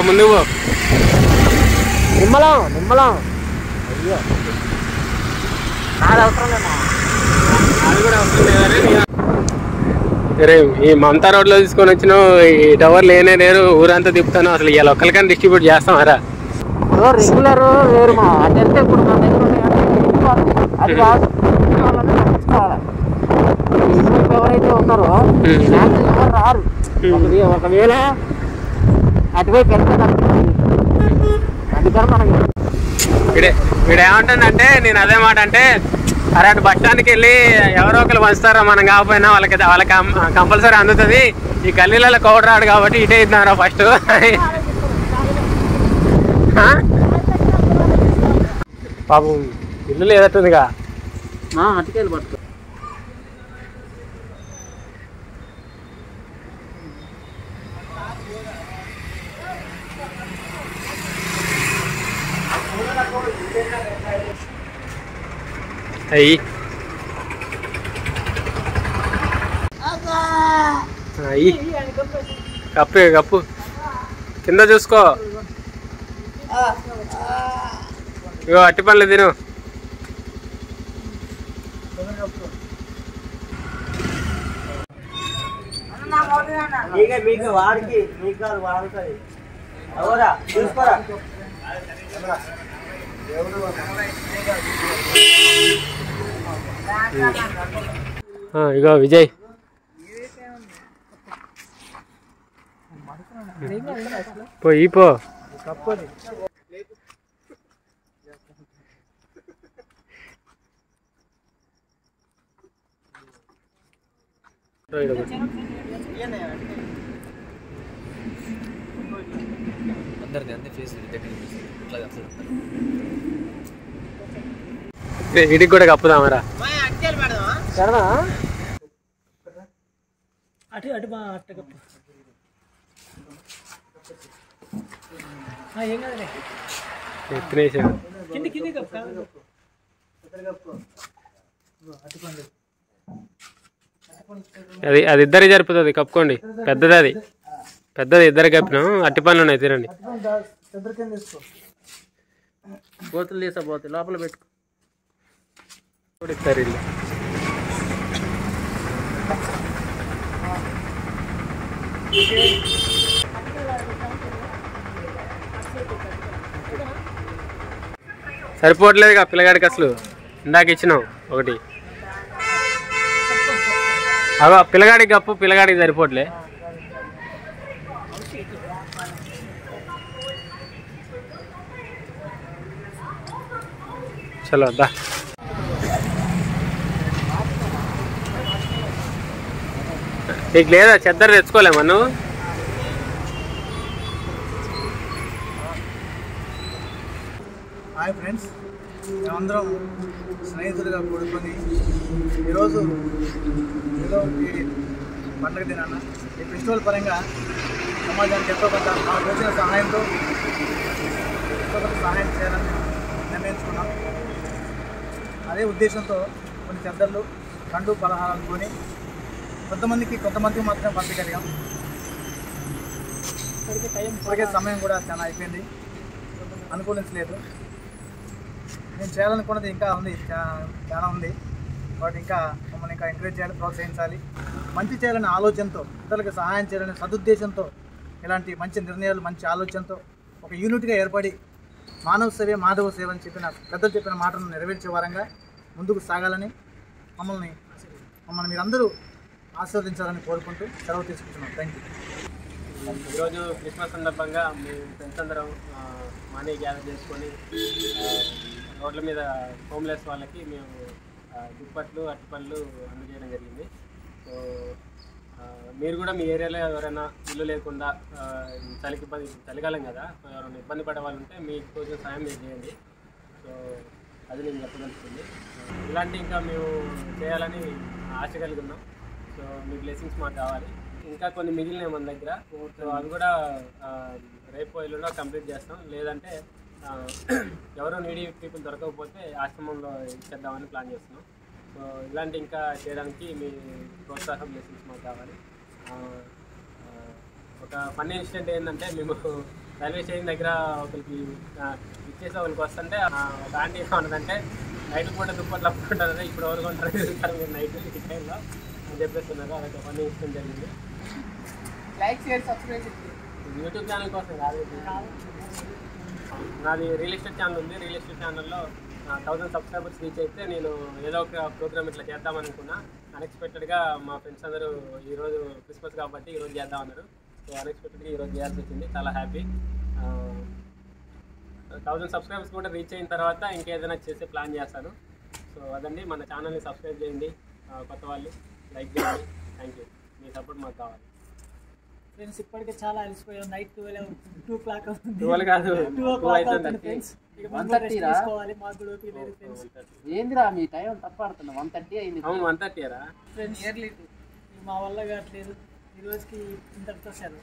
ముందు పో. నిమ్మలం నిమ్మలం. అయ్యో నాది అవసరం లేదా? అది కూడా అవసరం లేదని సరే. ఈ మమతా రోడ్లో తీసుకొని వచ్చినావు. ఈ టవర్ లేనే లేరు, ఊరంతా తిప్పుతాను. అసలు ఇలా ఒక్కరికైనా డిస్ట్రిబ్యూట్ చేస్తామారా? ఇప్పుడు రెగ్యులర్ వేరు మా అంటే వెళ్తే ఇప్పుడు మన దగ్గర అది కాదు తప్పించుకోవాలి. ఎవరైతే ఉన్నారో ఎవరు రారు. ఒకవేళ అటువైపు వెళ్తే తప్పింది. అందుకని మనం వీడు ఏమంటానంటే, నేను అదే మాట అంటే, అరే అటు బస్ స్టాండ్కి వెళ్ళి ఎవరో ఒకరు పంచుతారా మనం కాకపోయినా వాళ్ళకి కంపల్సరీ అందుతుంది. ఈ గల్లీలలో కౌడు రాడు కాబట్టి ఇటే ఇద్దారా ఫస్ట్. పాపం ఇల్లు లేదట్టుందిగా. అటుకెళ్ళి పట్టుకో. అయ్యి అయ్యి కప్పు కప్పు కింద చూసుకో. ఇగో అట్టి పనులు తిను. మీకు వాడికి మీకు కాదు వాడుతుంది. అవరా చూసుకోరా. ఇగో విజయ్ పోయి పో. ఇడికి కూడా కప్పుదామరా? అటు అటు బా అట్ట కప్పు. ఏం కాదులే. ఎత్తినేసాడు. కింది కింది కప్పు. అది అది ఇద్దరికి జరుపుతుంది. కప్పుకోండి. పెద్దది అది పెద్దది ఇద్దరు కప్పినాం. అట్టి పనులు ఉన్నాయి తినండి. బోతులు తీసా పోతే లోపల పెట్టుకో. ఇస్తారు ఇల్లు. సరిపోవట్లేదుగా పిల్లగాడికి. అసలు ఇందాక ఇచ్చినాం ఒకటి. అగో పిల్లగాడికి కప్పు. పిల్లగాడికి సరిపోవట్లే. చలో దా. నీకు లేదా చెద్దరు తెచ్చుకోలేమా నువ్వు? హాయ్ ఫ్రెండ్స్, మేమందరం స్నేహితులుగా కూడుకొని ఈరోజు ఏదో ఈ పండుగ దినాన ఈ ఫెస్టివల్ పరంగా సమాజానికి ఎంతో కొంత మాకు వచ్చిన సహాయంతో ఎంతో కొంత సహాయం చేయాలని నిర్ణయించుకున్నాం. అదే ఉద్దేశంతో కొన్ని చెద్దర్లు పండు పలహారాలు కొని కొంతమందికి మాత్రం పంపించగలిగాం. ఇప్పటికే సమయం కూడా చాలా అయిపోయింది, అనుకూలించలేదు. నేను చేయాలనుకున్నది ఇంకా ఉంది, చాలా ఉంది. కాబట్టి ఇంకా మమ్మల్ని ఇంకా ఎంకరేజ్ చేయాలి, ప్రోత్సహించాలి. మంచి చేయాలనే ఆలోచనతో, ఇతరులకు సహాయం చేయాలనే సదుద్దేశంతో, ఇలాంటి మంచి నిర్ణయాలు మంచి ఆలోచనతో ఒక యూనిట్గా ఏర్పడి మానవ సేవే మాధవ సేవ అని పెద్దలు చెప్పిన మాటను నెరవేర్చే వారంగా ముందుకు సాగాలని మమ్మల్ని మీరందరూ ఆశీర్వదించాలని కోరుకుంటూ సెలవు తీసుకుంటున్నాం. Thank you. ఈరోజు క్రిస్మస్ సందర్భంగా మేము ఫ్రెండ్స్ అందరం మనీ గ్యాదర్ చేసుకొని రోడ్ల మీద హోమ్లెస్ వాళ్ళకి మేము దుప్పట్లు అట్టిపళ్ళు అందజేయడం జరిగింది. సో మీరు కూడా మీ ఏరియాలో ఎవరైనా ఇల్లు లేకుండా చలికాలం కదా, ఎవరైనా ఇబ్బంది పడే వాళ్ళు ఉంటే మీ కోసం సాయం మీరు చేయండి. సో అది నేను చెప్పదలుచుకుంది. ఇలాంటి ఇంకా మేము చేయాలని ఆశ కలిగి ఉన్నాం. సో మీ బ్లెస్సింగ్స్ మాకు కావాలి. ఇంకా కొన్ని మిగిలినాయి మన దగ్గర. సో అవి కూడా రేపు ఎల్లుండో కంప్లీట్ చేస్తాం. లేదంటే ఎవరో నీడీ పీపుల్ దొరకకపోతే ఆశ్రమంలో ఇచ్చేద్దామని ప్లాన్ చేస్తున్నాం. సో ఇలాంటి ఇంకా చేయడానికి మీ ప్రోత్సాహం బ్లెస్సింగ్స్ మాకు కావాలి. ఒక ఫన్నీ ఇన్సిడెంట్ ఏంటంటే, మేము రైల్వే స్టేషన్ దగ్గర ఒకరికి ఇచ్చేసి ఒకరికి వస్తుంటే ఒక ఆంటీ ఏమన్నదంటే నైట్ పూట దుప్పట్లు అప్పుకుంటారు, ఇప్పుడు ఎవరు కొంటారు మీరు నైట్ ఈ టైంలో అని చెప్పేస్తున్నారు. అదొక ఫన్నీ ఇష్టం జరిగింది. Like share subscribe YouTube channel కోసం కాదు, నాది రియల్ ఎస్టేట్ ఛానల్ ఉంది. రియల్ ఎస్టేట్ ఛానల్లో 1000 సబ్స్క్రైబర్స్ రీచ్ అయితే నేను ఏదో ఒక ప్రోగ్రామ్ ఇట్లా చేద్దామనుకున్నా. అన్ఎక్స్పెక్టెడ్గా మా ఫ్రెండ్స్ అందరూ ఈరోజు క్రిస్మస్ కాబట్టి ఈరోజు చేద్దామన్నారు. సో అన్ఎక్స్పెక్టెడ్గా ఈరోజు చేయాల్సి వచ్చింది. చాలా హ్యాపీ. 1000 సబ్స్క్రైబర్స్ కూడా రీచ్ అయిన తర్వాత ఇంకేదైనా చేసే ప్లాన్ చేస్తాను. సో అదండి, మన ఛానల్ని సబ్స్క్రైబ్ చేయండి, కొత్త వాళ్ళు లైక్ చేయండి. థ్యాంక్ యూ, మీ సపోర్ట్ మాకు కావాలి ఫ్రెండ్స్. ఇప్పటికే చాలా అలసిపోయాం. నైట్ 2 o'clock అవుతుంది. 12 కాదు 2 o'clock అవుతుంది ఫ్రెండ్స్. ఇక మనం రెస్ట్ తీసుకోవాలి. మాకు కూడా ఓపిక లేదు ఫ్రెండ్స్. ఏందిరా మీ టైం తప్పాడుతున్నా? 1:30 అయింది. అవును 1:30 ఫ్రెండ్స్, మా వల్ల కావట్లేదు. ఈ రోజుకి ఇంతటితో సెలవు.